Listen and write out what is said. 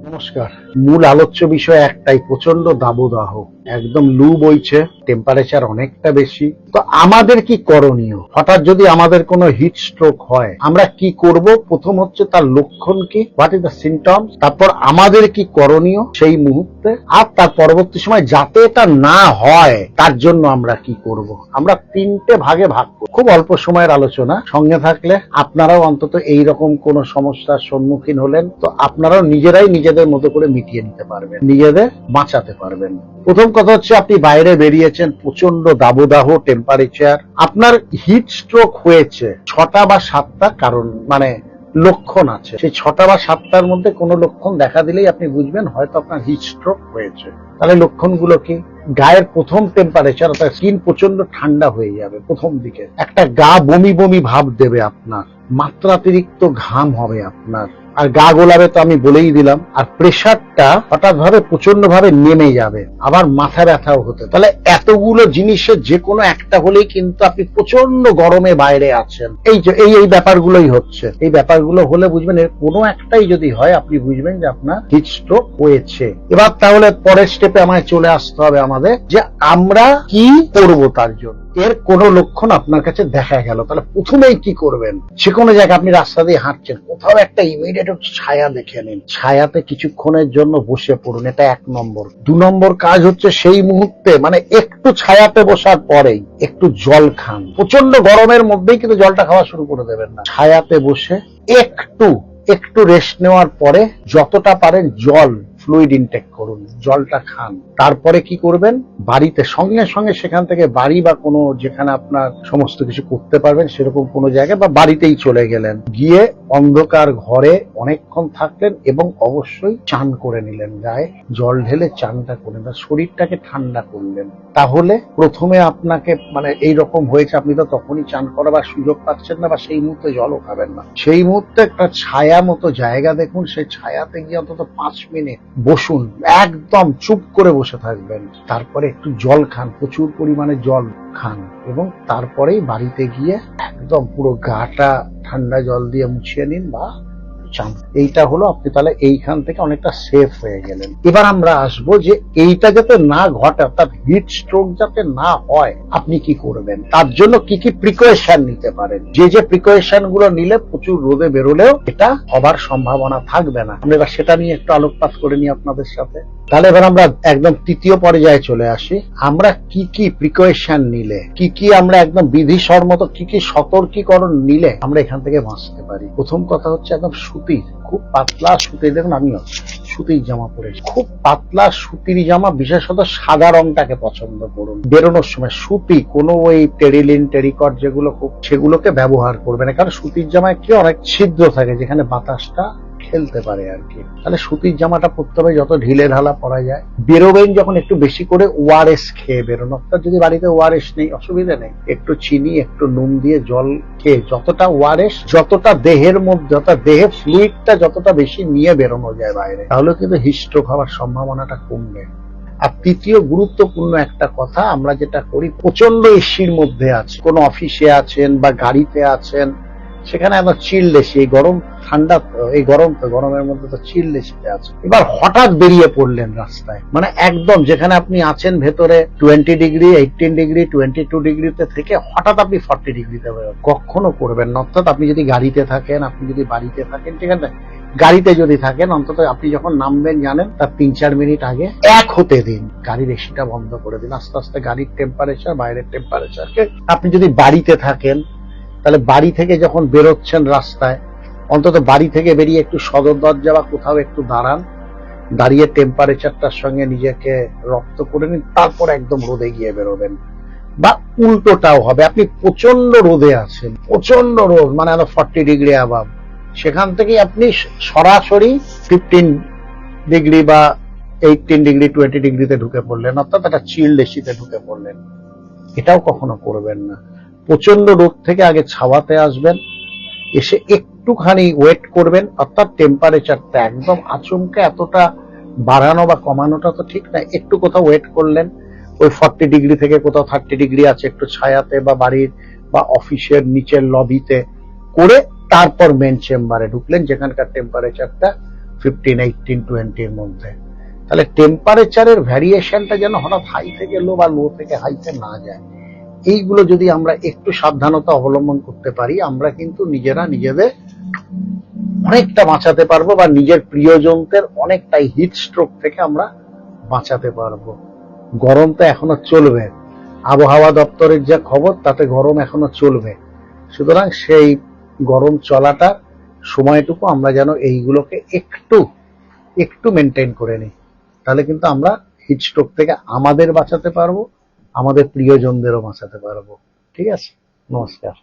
নমস্কার। মূল আলোচ্য বিষয় একটাই, প্রচন্ড দাবদাহ, একদম লু বইছে, টেম্পারেচার অনেকটা বেশি। তো আমাদের কি করণীয়? হঠাৎ যদি আমাদের কোনো হিট স্ট্রোক হয়, আমরা কি করব? প্রথম হচ্ছে তার লক্ষণ কি, হোয়াট ইজ দ্য সিমটমস, তারপর আমাদের কি করণীয় সেই মুহূর্তে, আর তার পরবর্তী সময় যাতে এটা না হয় তার জন্য আমরা কি করব। আমরা তিনটে ভাগে ভাগ করব। খুব অল্প সময়ের আলোচনা, সঙ্গে থাকলে আপনারাও অন্তত এইরকম কোন সমস্যার সম্মুখীন হলেন তো আপনারাও নিজেরাই নিজেদের মতো করে মিটিয়ে নিতে পারবেন, নিজেদের বাঁচাতে পারবেন। প্রথম কথা হচ্ছে, আপনি বাইরে বেরিয়েছেন, প্রচন্ড দাবদাহ টেম্পারেচার, আপনার হিট স্ট্রোক হয়েছে, 6টা বা 7টা কারণ লক্ষণ আছে। সেই 6টা বা 7টার মধ্যে কোনো লক্ষণ দেখা দিলেই আপনি বুঝবেন হয়তো আপনার হিট স্ট্রোক হয়েছে। তাহলে লক্ষণগুলো কি? গায়ের প্রথম টেম্পারেচার, অর্থাৎ স্কিন প্রচন্ড ঠান্ডা হয়ে যাবে প্রথম দিকে, একটা গা বমি বমি ভাব দেবে আপনার, মাত্রাতিরিক্ত ঘাম হবে আপনার, আর গা গোলাবে তো আমি বলেই দিলাম, আর প্রেশারটা হঠাৎ ভাবে প্রচন্ড ভাবে নেমে যাবে, আবার মাথা ব্যথাও হতে। তাহলে এতগুলো জিনিসের যে কোনো একটা হলেই কিন্তু আপনি প্রচন্ড গরমে বাইরে আছেন। এই ব্যাপারগুলোই হচ্ছে। এই ব্যাপারগুলো হলে বুঝবেন, এর কোনো একটাই যদি হয় আপনি বুঝবেন যে আপনার হিট স্ট্রোক হয়েছে। এবার তাহলে পরের স্টেপে আমায় চলে আসতে হবে আমাদের, যে আমরা কি করব তার জন্য। এর কোন লক্ষণ আপনার কাছে দেখা গেল, তাহলে প্রথমেই কি করবেন? যে কোনো জায়গায় আপনি রাস্তা দিয়ে হাঁটছেন, কোথাও একটা ইমিডিয়েট ছায়া দেখে নিন, ছায়াতে কিছুক্ষণের জন্য বসে পড়ুন, এটা 1 নম্বর। 2 নম্বর কাজ হচ্ছে, সেই মুহূর্তে একটু ছায়াতে বসার পরেই একটু জল খান। প্রচন্ড গরমের মধ্যেই কিন্তু জলটা খাওয়া শুরু করে দেবেন না, ছায়াতে বসে একটু রেস্ট নেওয়ার পরে যতটা পারেন জল ফ্লুইড ইনটেক করুন, জলটা খান। তারপরে কি করবেন? বাড়িতে সঙ্গে সঙ্গে সেখান থেকে বাড়ি বা কোনো যেখানে আপনার সমস্ত কিছু করতে পারবেন সেরকম কোনো জায়গায় বা বাড়িতেই চলে গেলেন, গিয়ে অন্ধকার ঘরে অনেকক্ষণ থাকলেন এবং অবশ্যই চান করে নিলেন, গায়ে জল ঢেলে চানটা করে নিলেন, শরীরটাকে ঠান্ডা করলেন। তাহলে প্রথমে আপনাকে এইরকম হয়েছে, আপনি তো তখনই চান করাবার সুযোগ পাচ্ছেন না বা সেই মুহূর্তে জলও খাবেন না, সেই মুহূর্তে একটা ছায়া মতো জায়গা দেখুন, সেই ছায়াতে গিয়ে অন্তত 5 মিনিট বসুন, একদম চুপ করে বসে থাকবেন। তারপরে একটু জল খান, প্রচুর পরিমাণে জল খান, এবং তারপরেই বাড়িতে গিয়ে একদম পুরো গাটা ঠান্ডা জল দিয়ে মুছিয়ে নিন বা চান। এইটা হলো, আপনি তাহলে এইখান থেকে অনেকটা সেফ হয়ে গেলেন। এবার আমরা আসবো যে এইটা যাতে না ঘটে, অর্থাৎ হিট স্ট্রোক যাতে না হয় আপনি কি করবেন, তার জন্য কি কি প্রিকশন নিতে পারেন। যে প্রিকশন গুলো নিলে প্রচুর রোদে বেরোলেও এটা হবার সম্ভাবনা থাকবে না। আমরা এবার সেটা নিয়ে একটু আলোকপাত করে নিই আপনাদের সাথে। তাহলে এবার আমরা একদম তৃতীয় পর্যায়ে চলে আসি। আমরা কি কি প্রিকশন নিলে, কি আমরা একদম বিধিসম্মত কি কি সতর্কীকরণ নিলে আমরা এখান থেকে বাঁচতে পারি। প্রথম কথা হচ্ছে, একদম সুতির, খুব পাতলা সুতির, দেখুন আমিও সুতির জামা পরেছি, খুব পাতলা সুতির জামা, বিশেষত সাদা রংটাকে পছন্দ করুন। বেরোনোর সময় সুতি, কোনো ওই টেরিলিন টেরিকট যেগুলো সেগুলোকে ব্যবহার করবেন, কারণ সুতির জামায় কি অনেক ছিদ্র থাকে যেখানে বাতাসটা খেলতে পারে আর কি। তাহলে সুতির জামাটা পরতে হবে, যত ঢিলে ঢালা পরা যায়। বেরোবেন যখন একটু বেশি করে ওআরএস খেয়ে বেরোনো, অর্থাৎ যদি বাড়িতে ওআরএস নেই অসুবিধা নেই, একটু চিনি একটু নুন দিয়ে জল খেয়ে যতটা ওআরএস, যতটা দেহের মধ্যে, অর্থাৎ দেহের ফ্লুইডটা যতটা বেশি নিয়ে বেরোনো যায় বাইরে, তাহলে কিন্তু হিট স্ট্রোক হওয়ার সম্ভাবনাটা কমবে। আর তৃতীয় গুরুত্বপূর্ণ একটা কথা, আমরা যেটা করি, প্রচন্ড এসির মধ্যে আছে, কোনো অফিসে আছেন বা গাড়িতে আছেন, সেখানে একদম চিল্ড এসি, এই গরম ঠান্ডা, এই গরমের মধ্যে তো চিল্ড এসিতে আছে। এবার হঠাৎ বেরিয়ে পড়লেন রাস্তায়, একদম যেখানে আপনি আছেন ভেতরে 20 ডিগ্রি 18 ডিগ্রি 22 ডিগ্রিতে থেকে হঠাৎ আপনি 40 ডিগ্রিতে বেরোবেন, কখনো করবেন না। অর্থাৎ আপনি যদি গাড়িতে থাকেন, আপনি যদি বাড়িতে থাকেন, ঠিক আছে, গাড়িতে যদি থাকেন অন্তত আপনি যখন নামবেন জানেন তার 3-4 মিনিট আগে এক হতে দিন, গাড়ির এসিটা বন্ধ করে দিন, আস্তে আস্তে গাড়ির টেম্পারেচার বাইরের টেম্পারেচারকে। আপনি যদি বাড়িতে থাকেন, তাহলে বাড়ি থেকে যখন বেরোচ্ছেন রাস্তায়, অন্তত বাড়ি থেকে বেরিয়ে একটু সদর দরজা বা কোথাও একটু দাঁড়ান, দাঁড়িয়ে টেম্পারেচারটার সঙ্গে নিজেকে রপ্ত করে নিন, তারপর একদম রোদে গিয়ে বেরোবেন। বা উল্টোটাও হবে, আপনি প্রচন্ড রোদে আছেন, প্রচন্ড রোদ, 40 ডিগ্রি অ্যাবাভ, সেখান থেকে আপনি সরাসরি 15 ডিগ্রি বা 18 ডিগ্রি 20 ডিগ্রিতে ঢুকে পড়লেন, অর্থাৎ একটা চিল্ড এসিতে ঢুকে পড়লেন। এটাও কখনো করবেন না। প্রচন্ড রোদ থেকে আগে ছাওয়াতে আসবেন, এসে একটুখানি ওয়েট করবেন, অর্থাৎ টেম্পারেচারটা একদম আচমকা এতটা বাড়ানো বা কমানোটা তো ঠিক না, একটু কোথাও ওয়েট করলেন, ওই 40 ডিগ্রি থেকে কোথাও 30 ডিগ্রি আছে, একটু ছায়াতে বা বাড়ির বা অফিসের নিচের লবিতে করে তারপর মেন চেম্বারে ঢুকলেন, যেখানকার টেম্পারেচারটা 15, 18, 20-র মধ্যে। তাহলে টেম্পারেচারের ভ্যারিয়েশনটা যেন হঠাৎ হাই থেকে লো বা লো থেকে হাইতে না যায়, এইগুলো যদি আমরা একটু সাবধানতা অবলম্বন করতে পারি, আমরা কিন্তু নিজেরা নিজেদের অনেকটা বাঁচাতে পারবো, বা নিজের প্রিয়জনদের অনেকটাই হিট স্ট্রোক থেকে আমরা বাঁচাতে পারবো। গরম তো এখনো চলবে, আবহাওয়া দপ্তরের যা খবর তাতে গরম এখনো চলবে। সুতরাং সেই গরম চলাটা সময়টুকু আমরা যেন এইগুলোকে একটু একটু মেনটেন করে নিই, তাহলে কিন্তু আমরা হিট স্ট্রোক থেকে আমাদের বাঁচাতে পারবো, আমাদের প্রিয়জনদেরও বাঁচাতে পারবো। ঠিক আছে, নমস্কার।